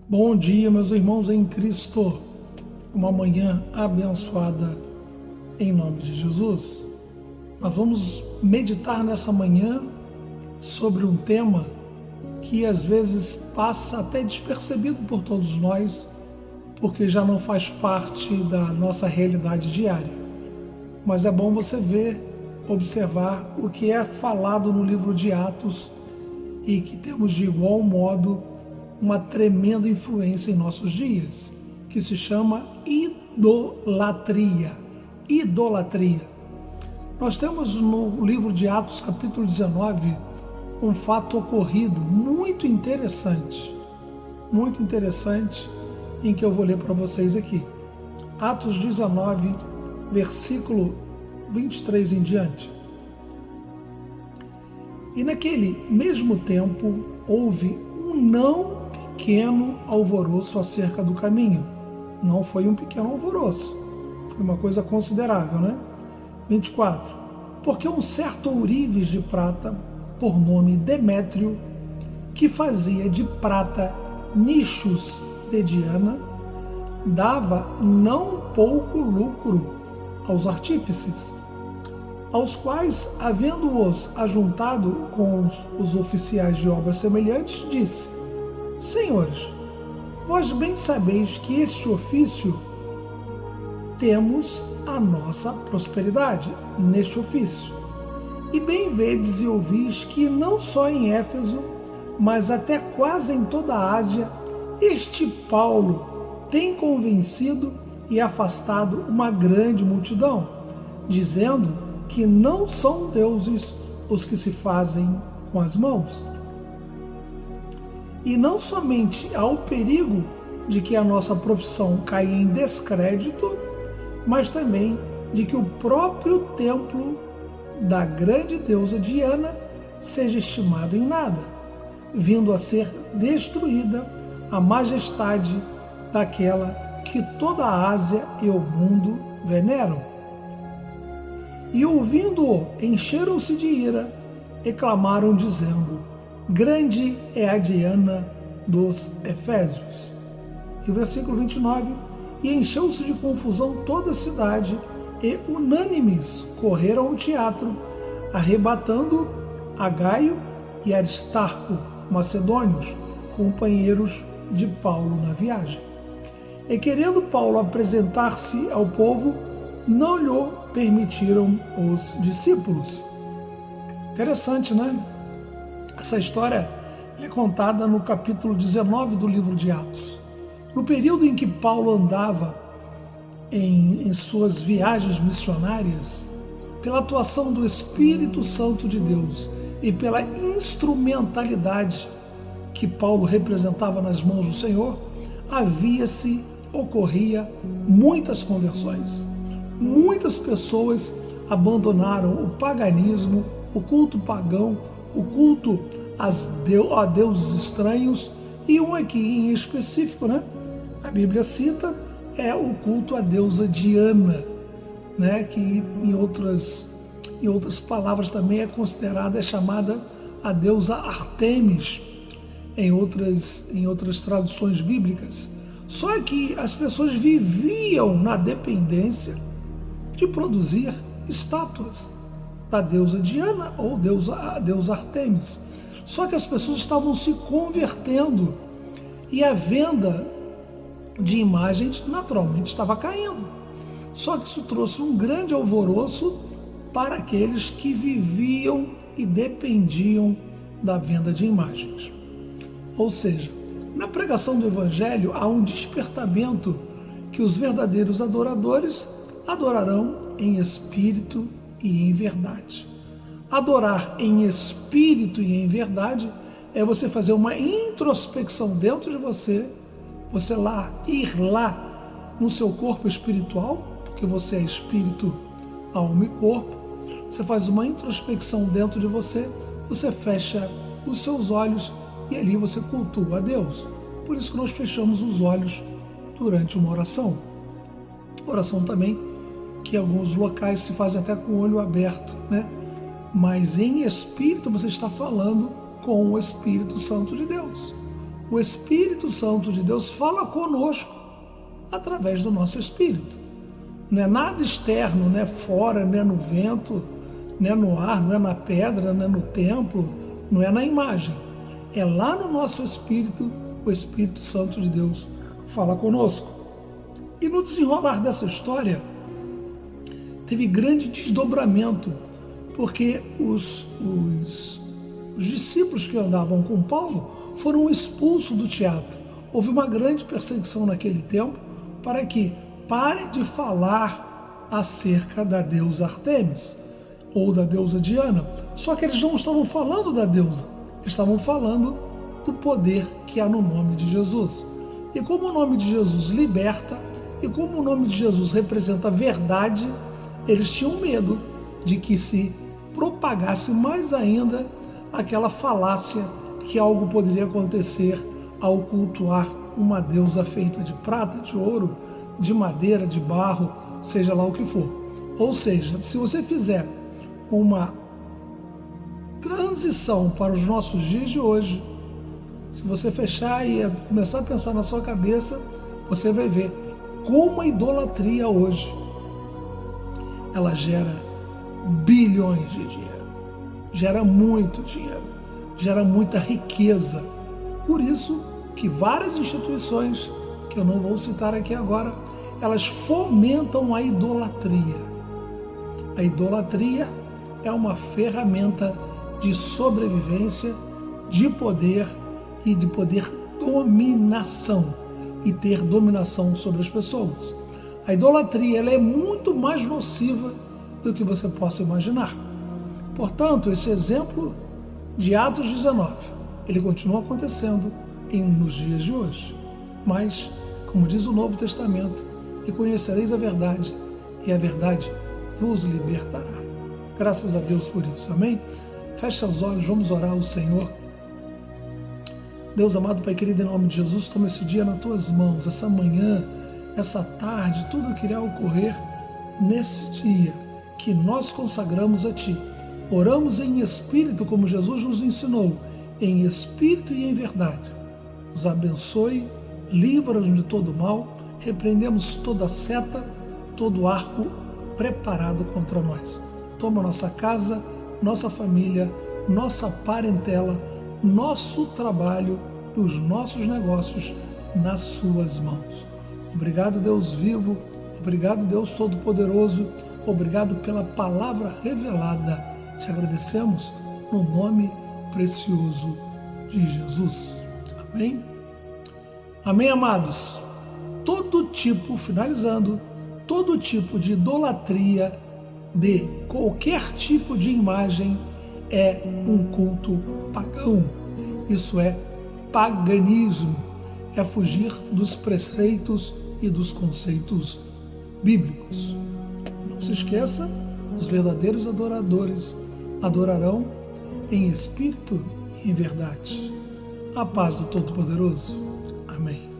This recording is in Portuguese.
Bom dia, meus irmãos em Cristo. Uma manhã abençoada em nome de Jesus. Nós vamos meditar nessa manhã sobre um tema que às vezes passa até despercebido por todos nós, porque já não faz parte da nossa realidade diária. Mas é bom você ver, observar o que é falado no livro de Atos e que temos de igual modo uma tremenda influência em nossos dias, que se chama idolatria. Idolatria. Nós temos no livro de Atos, capítulo 19, um fato ocorrido muito interessante, em que eu vou ler para vocês aqui. Atos 19, versículo 23 em diante. E naquele mesmo tempo houve um não pequeno alvoroço acerca do caminho. Não foi um pequeno alvoroço, foi uma coisa considerável, né? 24. Porque um certo ourives de prata, por nome Demétrio, que fazia de prata nichos de Diana, dava não pouco lucro aos artífices, aos quais, havendo-os ajuntado com os oficiais de obras semelhantes, disse: Senhores, vós bem sabeis que este ofício temos a nossa prosperidade neste ofício. E bem vedes e ouvis que não só em Éfeso, mas até quase em toda a Ásia, este Paulo tem convencido e afastado uma grande multidão, dizendo que não são deuses os que se fazem com as mãos. E não somente há o perigo de que a nossa profissão caia em descrédito, mas também de que o próprio templo da grande deusa Diana seja estimado em nada, vindo a ser destruída a majestade daquela que toda a Ásia e o mundo veneram. E ouvindo-o, encheram-se de ira e clamaram dizendo: Grande é a Diana dos Efésios. E o versículo 29, e encheu-se de confusão toda a cidade, e unânimes correram ao teatro, arrebatando a Gaio e Aristarco, macedônios, companheiros de Paulo na viagem. E querendo Paulo apresentar-se ao povo, não lhe permitiram os discípulos. Interessante, né? Essa história é contada no capítulo 19 do livro de Atos. No período em que Paulo andava em suas viagens missionárias, pela atuação do Espírito Santo de Deus e pela instrumentalidade que Paulo representava nas mãos do Senhor, ocorria muitas conversões. Muitas pessoas abandonaram o paganismo, o culto pagão, o culto a deuses estranhos, e um aqui em específico, né? A Bíblia cita, é o culto à deusa Diana, né? Que em outras palavras também é considerada, é chamada a deusa Artemis, em outras traduções bíblicas. Só que as pessoas viviam na dependência de produzir estátuas da deusa Diana ou a deusa Artemis. Só que as pessoas estavam se convertendo e a venda de imagens naturalmente estava caindo. Só que isso trouxe um grande alvoroço para aqueles que viviam e dependiam da venda de imagens. Ou seja, na pregação do Evangelho há um despertamento que os verdadeiros adoradores adorarão em espírito e em verdade. Adorar em espírito e em verdade é você fazer uma introspecção dentro de você, ir lá no seu corpo espiritual, porque você é espírito, alma e corpo. Você faz uma introspecção dentro de você, você fecha os seus olhos e ali você cultua a Deus. Por isso que nós fechamos os olhos durante uma oração. Oração também que em alguns locais se fazem até com o olho aberto, né? Mas em espírito você está falando com o Espírito Santo de Deus. O Espírito Santo de Deus fala conosco através do nosso espírito. Não é nada externo, não é fora, não é no vento, não é no ar, não é na pedra, não é no templo, não é na imagem. É lá no nosso espírito, o Espírito Santo de Deus fala conosco. E no desenrolar dessa história, teve grande desdobramento, porque os discípulos que andavam com Paulo foram expulsos do teatro. Houve uma grande perseguição naquele tempo para que parem de falar acerca da deusa Artemis ou da deusa Diana. Só que eles não estavam falando da deusa, eles estavam falando do poder que há no nome de Jesus. E como o nome de Jesus liberta, e como o nome de Jesus representa verdade, eles tinham medo de que se propagasse mais ainda aquela falácia que algo poderia acontecer ao cultuar uma deusa feita de prata, de ouro, de madeira, de barro, seja lá o que for. Ou seja, se você fizer uma transição para os nossos dias de hoje, se você fechar e começar a pensar na sua cabeça, você vai ver como a idolatria hoje, ela gera bilhões de dinheiro, gera muito dinheiro, gera muita riqueza. Por isso que várias instituições, que eu não vou citar aqui agora, elas fomentam a idolatria. A idolatria é uma ferramenta de sobrevivência, de poder e de poder dominação, e ter dominação sobre as pessoas. A idolatria, ela é muito mais nociva do que você possa imaginar. Portanto, esse exemplo de Atos 19, ele continua acontecendo nos dias de hoje. Mas, como diz o Novo Testamento, e conhecereis a verdade, e a verdade vos libertará. Graças a Deus por isso, amém? Feche seus olhos, vamos orar ao Senhor. Deus amado, Pai querido, em nome de Jesus, toma esse dia nas tuas mãos, essa manhã, essa tarde, tudo que irá ocorrer nesse dia que nós consagramos a Ti. Oramos em espírito, como Jesus nos ensinou, em espírito e em verdade. Nos abençoe, livra-nos de todo mal, repreendemos toda seta, todo arco preparado contra nós. Toma nossa casa, nossa família, nossa parentela, nosso trabalho e os nossos negócios nas suas mãos. Obrigado, Deus vivo, obrigado, Deus Todo-Poderoso, obrigado pela palavra revelada. Te agradecemos no nome precioso de Jesus. Amém? Amém, amados? Finalizando, todo tipo de idolatria, de qualquer tipo de imagem, é um culto pagão. Isso é paganismo, é fugir dos preceitos e dos conceitos bíblicos. Não se esqueça, os verdadeiros adoradores adorarão em espírito e em verdade. A paz do Todo-Poderoso. Amém.